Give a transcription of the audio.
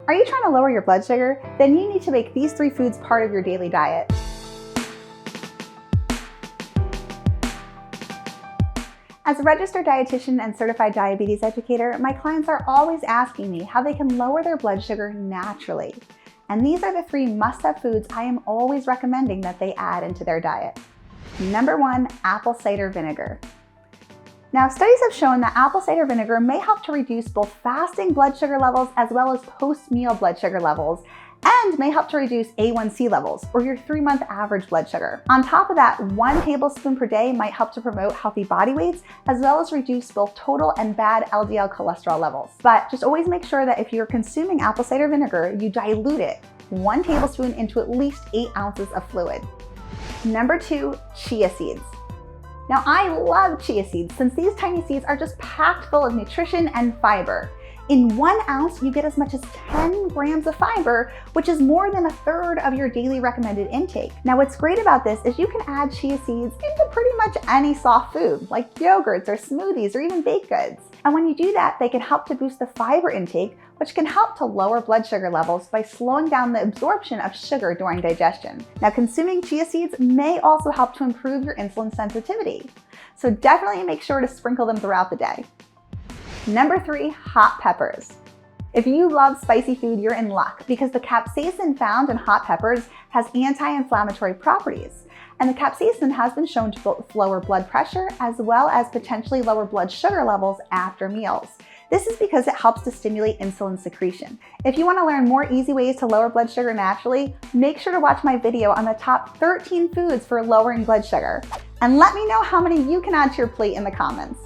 Are you trying to lower your blood sugar? Then you need to make these 3 foods part of your daily diet. As a registered dietitian and certified diabetes educator, my clients are always asking me how they can lower their blood sugar naturally. And these are the 3 must-have foods I am always recommending that they add into their diet. Number 1, apple cider vinegar. Now, studies have shown that apple cider vinegar may help to reduce both fasting blood sugar levels as well as post-meal blood sugar levels, and may help to reduce A1C levels, or your 3-month average blood sugar. On top of that, 1 tablespoon per day might help to promote healthy body weights, as well as reduce both total and bad LDL cholesterol levels. But just always make sure that if you're consuming apple cider vinegar, you dilute it 1 tablespoon into at least 8 ounces of fluid. Number 2, chia seeds. Now, I love chia seeds since these tiny seeds are just packed full of nutrition and fiber. In 1 ounce, you get as much as 10 grams of fiber, which is more than 1/3 of your daily recommended intake. Now, what's great about this is you can add chia seeds into pretty much any soft food, like yogurts or smoothies or even baked goods. And when you do that, they can help to boost the fiber intake, which can help to lower blood sugar levels by slowing down the absorption of sugar during digestion. Now, consuming chia seeds may also help to improve your insulin sensitivity. So definitely make sure to sprinkle them throughout the day. Number 3, hot peppers. If you love spicy food, you're in luck because the capsaicin found in hot peppers has anti-inflammatory properties. And the capsaicin has been shown to both lower blood pressure as well as potentially lower blood sugar levels after meals. This is because it helps to stimulate insulin secretion. If you want to learn more easy ways to lower blood sugar naturally, make sure to watch my video on the top 13 foods for lowering blood sugar. And let me know how many you can add to your plate in the comments.